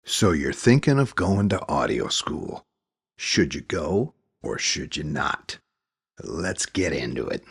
So you're thinking of going to audio school. Should you go or should you not? Let's get into it.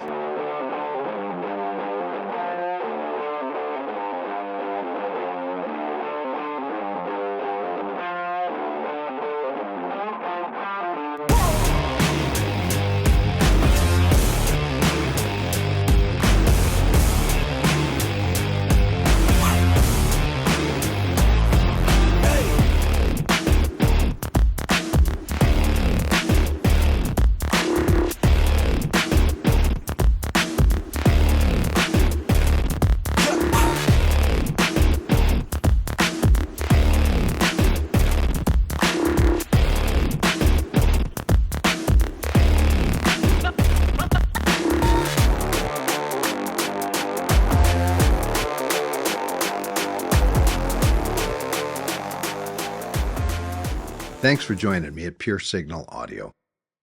Thanks for joining me at Pure Signal Audio.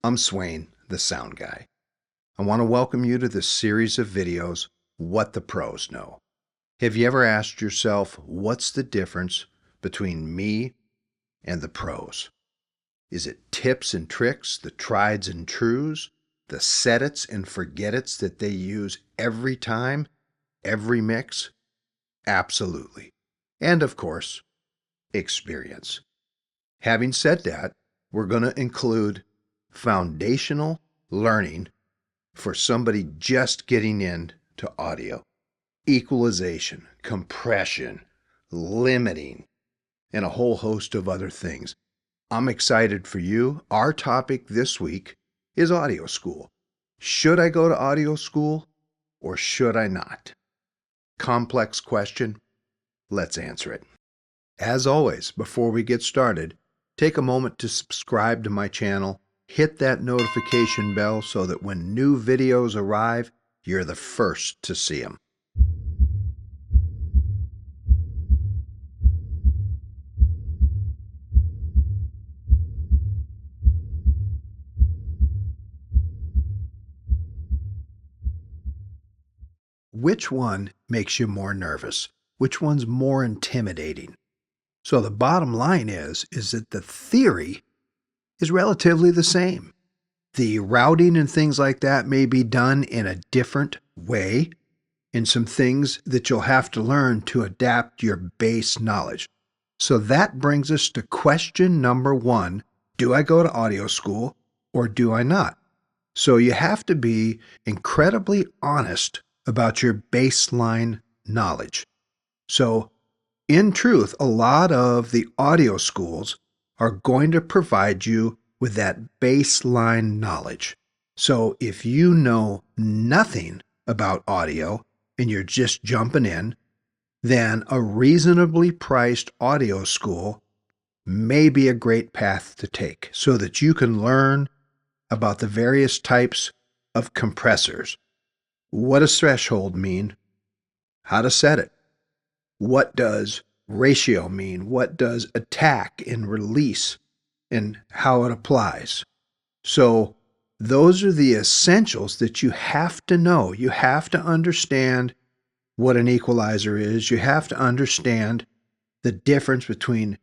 I'm Swain, the sound guy. I want to welcome you to this series of videos, What the Pros Know. Have you ever asked yourself, what's the difference between me and the pros? Is it tips and tricks, the trieds and trues, the set-its and forget-its that they use every time, every mix? Absolutely. And of course, experience. Having said that, we're going to include foundational learning for somebody just getting into audio, equalization, compression, limiting, and a whole host of other things. I'm excited for you. Our topic this week is audio school. Should I go to audio school or should I not? Complex question. Let's answer it. As always, before we get started, take a moment to subscribe to my channel, hit that notification bell so that when new videos arrive, you're the first to see them. Which one makes you more nervous? Which one's more intimidating? So the bottom line is that the theory is relatively the same. The routing and things like that may be done in a different way, and some things that you'll have to learn to adapt your base knowledge. So that brings us to question number one. Do I go to audio school or do I not? So you have to be incredibly honest about your baseline knowledge. So in truth, a lot of the audio schools are going to provide you with that baseline knowledge. So if you know nothing about audio and you're just jumping in, then a reasonably priced audio school may be a great path to take so that you can learn about the various types of compressors. What does threshold mean? How to set it? What does ratio mean? What does attack and release and how it applies? So those are the essentials that you have to know. You have to understand what an equalizer is. You have to understand the difference between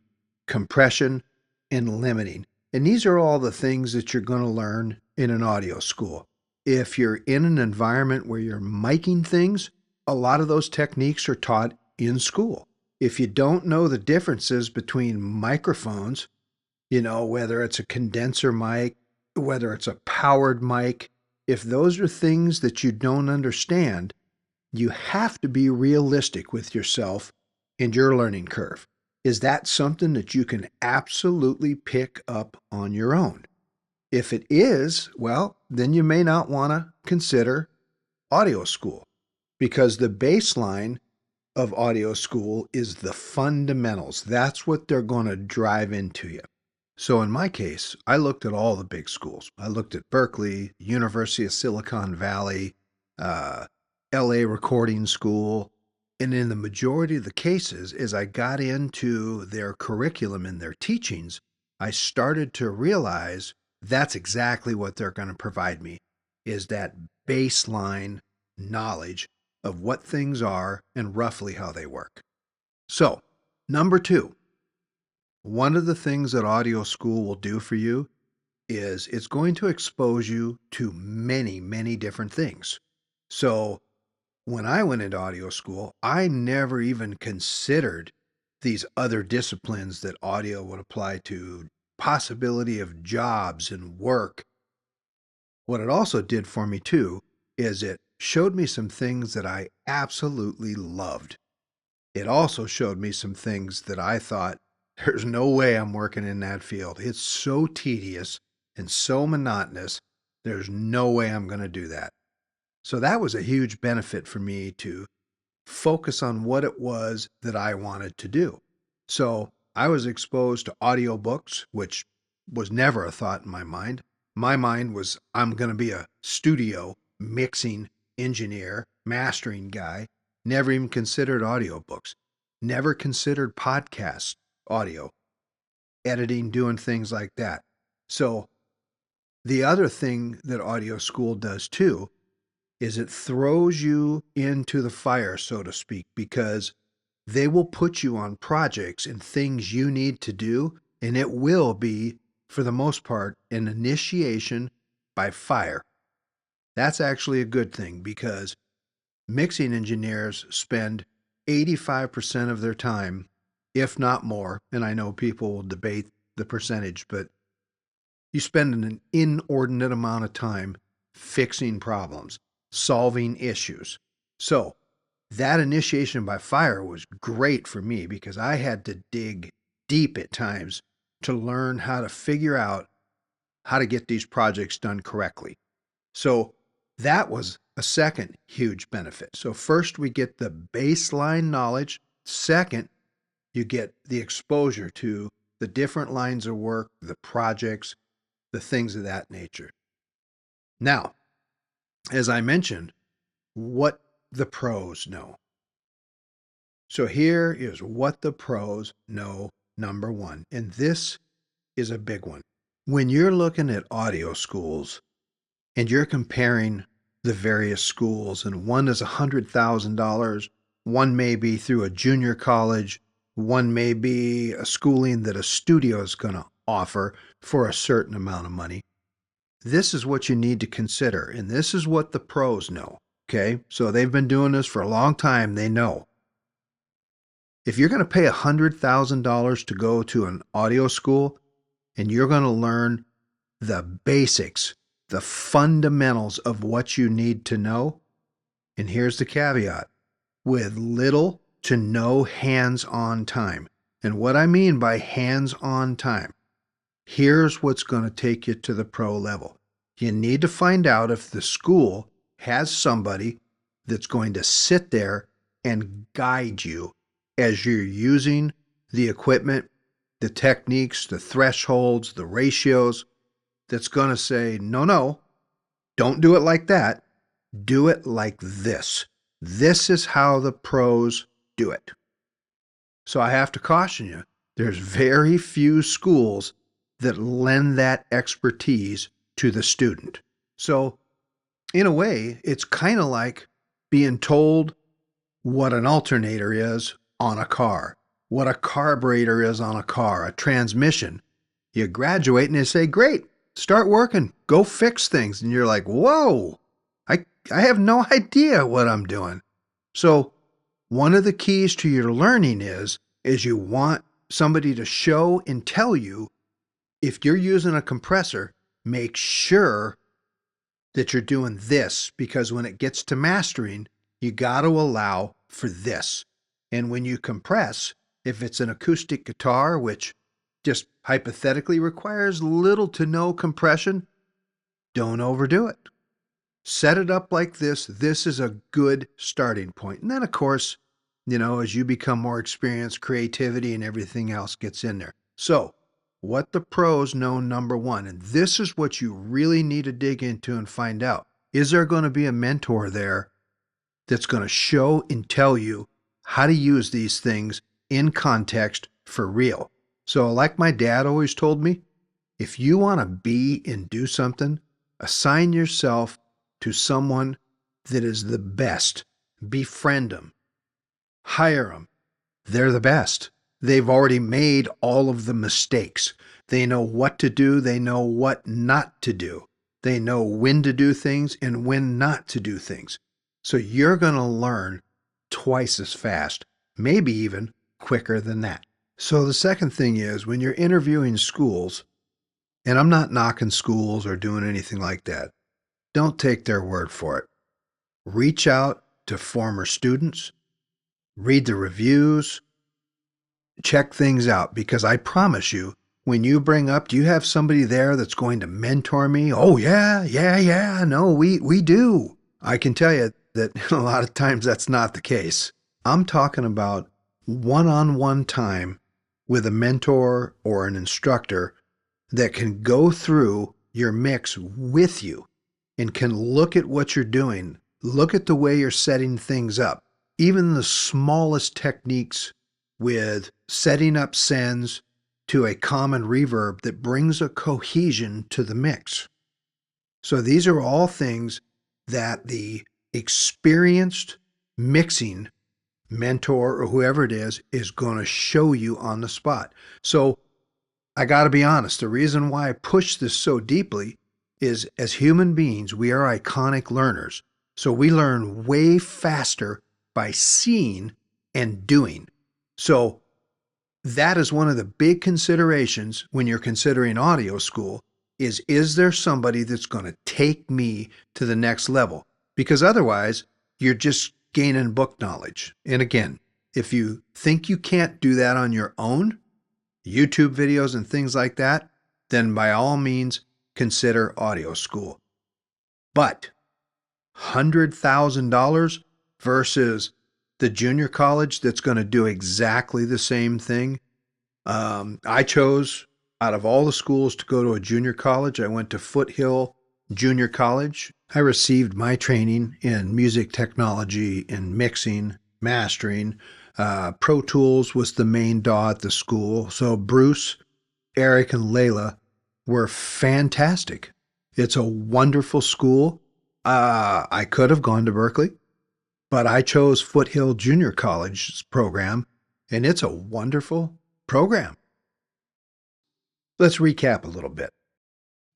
compression and limiting. And these are all the things that you're going to learn in an audio school. If you're in an environment where you're miking things, a lot of those techniques are taught in school. If you don't know the differences between microphones, whether it's a condenser mic, whether it's a powered mic, if those are things that you don't understand, you have to be realistic with yourself and your learning curve. Is that something that you can absolutely pick up on your own? If it is, well, then you may not want to consider audio school, because the baseline of audio school is the fundamentals. That's what they're going to drive into you. So in my case, I looked at all the big schools. I looked at Berkeley, University of Silicon Valley, LA Recording School, and in the majority of the cases, as I got into their curriculum and their teachings, I started to realize that's exactly what they're going to provide me, is that baseline knowledge of what things are and roughly how they work. So, number two, One of the things that audio school will do for you is it's going to expose you to many, many different things. So when I went into audio school, I never even considered these other disciplines that audio would apply to, possibility of jobs and work. What it also did for me too is it showed me some things that I absolutely loved. It also showed me some things that I thought, there's no way I'm working in that field. It's so tedious and so monotonous. There's no way I'm going to do that. So that was a huge benefit for me to focus on what it was that I wanted to do. So I was exposed to audiobooks, which was never a thought in my mind. My mind was, I'm going to be a studio mixing engineer, mastering guy. Never even considered audiobooks. Never considered podcast audio, editing, doing things like that. So the other thing that audio school does too is it throws you into the fire, so to speak, because they will put you on projects and things you need to do, and it will be, for the most part, an initiation by fire. That's actually a good thing because mixing engineers spend 85% of their time, if not more, and I know people will debate the percentage, but you spend an inordinate amount of time fixing problems, solving issues. So that initiation by fire was great for me because I had to dig deep at times to learn how to figure out how to get these projects done correctly. So that was a second huge benefit. So first we get the baseline knowledge. Second, you get the exposure to the different lines of work, the projects, the things of that nature. Now, as I mentioned, what the pros know. So here is what the pros know, number one, and this is a big one. When you're looking at audio schools and you're comparing the various schools, and one is $100,000, one may be through a junior college, one may be a schooling that a studio is going to offer for a certain amount of money. This is what you need to consider, and this is what the pros know, okay? So they've been doing this for a long time. They know. If you're going to pay $100,000 to go to an audio school and you're going to learn the basics, the fundamentals of what you need to know, and here's the caveat, with little to no hands-on time. And what I mean by hands-on time, here's what's going to take you to the pro level. You need to find out if the school has somebody that's going to sit there and guide you as you're using the equipment, the techniques, the thresholds, the ratios, that's going to say, no, don't do it like that. Do it like this. This is how the pros do it. So I have to caution you, there's very few schools that lend that expertise to the student. So in a way, it's kind of like being told what an alternator is on a car, what a carburetor is on a car, a transmission. You graduate and they say, great, start working, go fix things. And you're like, whoa, I have no idea what I'm doing. So one of the keys to your learning is you want somebody to show and tell you, if you're using a compressor, make sure that you're doing this, because when it gets to mastering, you got to allow for this. And when you compress, if it's an acoustic guitar, which just hypothetically requires little to no compression, don't overdo it. Set it up like this. This is a good starting point. And then, of course, as you become more experienced, creativity and everything else gets in there. So, what the pros know, number one, and this is what you really need to dig into and find out. Is there going to be a mentor there that's going to show and tell you how to use these things in context for real? So like my dad always told me, if you want to be and do something, assign yourself to someone that is the best. Befriend them. Hire them. They're the best. They've already made all of the mistakes. They know what to do. They know what not to do. They know when to do things and when not to do things. So you're going to learn twice as fast, maybe even quicker than that. So the second thing is when you're interviewing schools, and I'm not knocking schools or doing anything like that, don't take their word for it. Reach out to former students, read the reviews, check things out, because I promise you, when you bring up, do you have somebody there that's going to mentor me? Oh, yeah. No, we do. I can tell you that a lot of times that's not the case. I'm talking about one-on-one time with a mentor or an instructor that can go through your mix with you and can look at what you're doing, look at the way you're setting things up, even the smallest techniques with setting up sends to a common reverb that brings a cohesion to the mix. So these are all things that the experienced mixing mentor or whoever it is going to show you on the spot. So I got to be honest, the reason why I push this so deeply is as human beings, we are iconic learners. So we learn way faster by seeing and doing. So that is one of the big considerations when you're considering audio school is there somebody that's going to take me to the next level? Because otherwise, you're just gaining book knowledge. And again, if you think you can't do that on your own, YouTube videos and things like that, then by all means, consider audio school. But $100,000 versus the junior college that's going to do exactly the same thing. I chose, out of all the schools to go to a junior college, I went to Foothill Junior College. I received my training in music technology and mixing, mastering. Pro Tools was the main DAW at the school. So Bruce, Eric, and Layla were fantastic. It's a wonderful school. I could have gone to Berkeley, but I chose Foothill Junior College's program, and it's a wonderful program. Let's recap a little bit.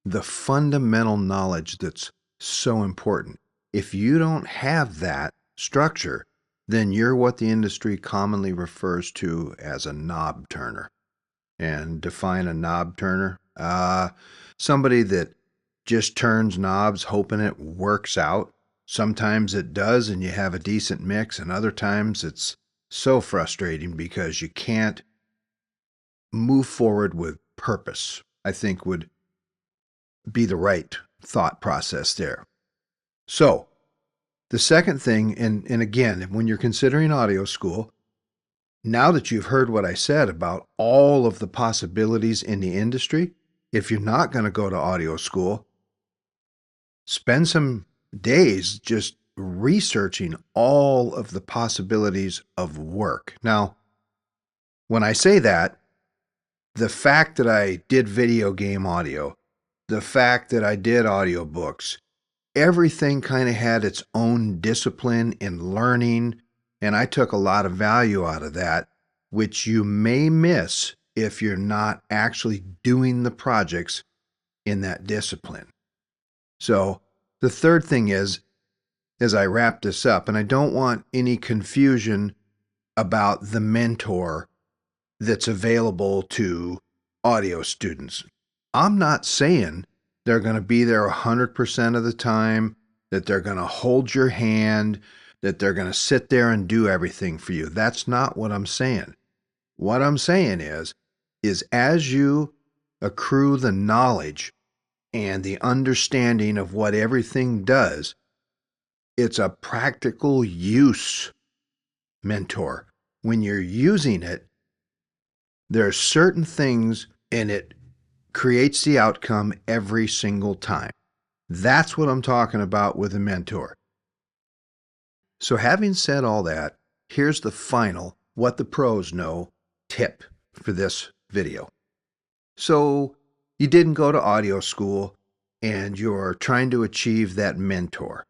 The fundamental knowledge that's so important. If you don't have that structure, then you're what the industry commonly refers to as a knob turner. And define a knob turner. Somebody that just turns knobs hoping it works out. Sometimes it does and you have a decent mix, and other times it's so frustrating because you can't move forward with purpose, I think would be the right thought process there. So, the second thing, and again, when you're considering audio school, now that you've heard what I said about all of the possibilities in the industry, if you're not going to go to audio school, spend some days just researching all of the possibilities of work. Now, when I say that, the fact that I did video game audio, the fact that I did audiobooks, everything kind of had its own discipline in learning, and I took a lot of value out of that, which you may miss if you're not actually doing the projects in that discipline. So the third thing is, as I wrap this up, and I don't want any confusion about the mentor that's available to audio students. I'm not saying they're going to be there 100% of the time, that they're going to hold your hand, that they're going to sit there and do everything for you. That's not what I'm saying. What I'm saying is as you accrue the knowledge and the understanding of what everything does, it's a practical use mentor. When you're using it, there are certain things, and it creates the outcome every single time. That's what I'm talking about with a mentor. So having said all that, here's the final what the pros know tip for this video. So you didn't go to audio school and you're trying to achieve that mentor.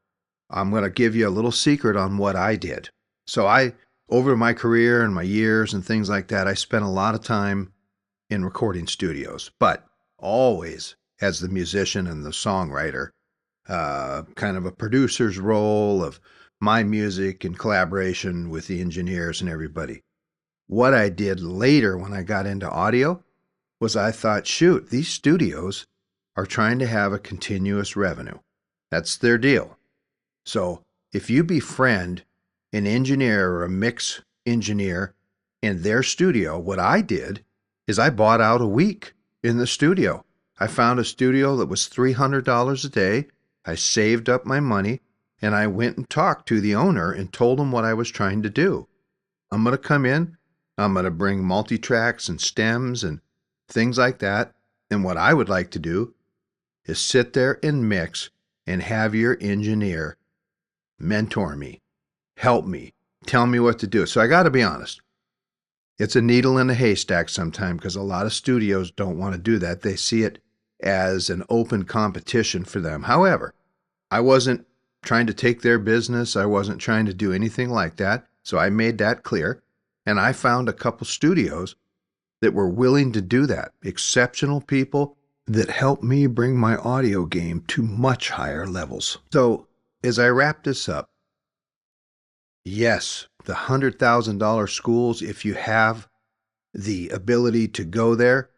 I'm going to give you a little secret on what I did. So I over my career and my years and things like that, I spent a lot of time in recording studios, but always as the musician and the songwriter, kind of a producer's role of my music in collaboration with the engineers and everybody. What I did later when I got into audio was I thought, shoot, these studios are trying to have a continuous revenue. That's their deal. So if you befriend an engineer or a mix engineer in their studio, what I did is I bought out a week in the studio. I found a studio that was $300 a day. I saved up my money, and I went and talked to the owner and told him what I was trying to do. I'm going to come in, I'm going to bring multi-tracks and stems and things like that, and what I would like to do is sit there and mix and have your engineer mentor me, help me, tell me what to do. So I got to be honest. It's a needle in a haystack sometimes because a lot of studios don't want to do that. They see it as an open competition for them. However, I wasn't trying to take their business. I wasn't trying to do anything like that. So I made that clear. And I found a couple studios that were willing to do that. Exceptional people that helped me bring my audio game to much higher levels. So as I wrap this up, yes, the $100,000 schools, if you have the ability to go there,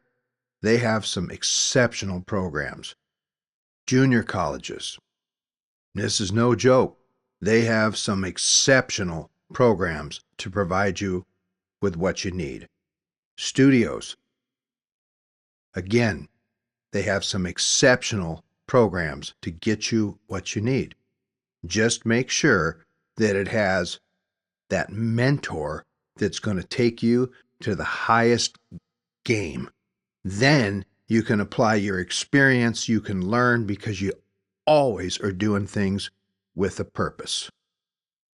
they have some exceptional programs. Junior colleges, this is no joke. They have some exceptional programs to provide you with what you need. Studios, again, they have some exceptional programs to get you what you need. Just make sure that it has that mentor that's going to take you to the highest game. Then you can apply your experience, you can learn because you always are doing things with a purpose.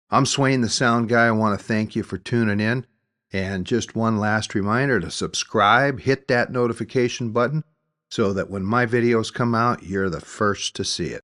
I'm Swain, the sound guy. I want to thank you for tuning in. And just one last reminder to subscribe, hit that notification button so that when my videos come out, you're the first to see it.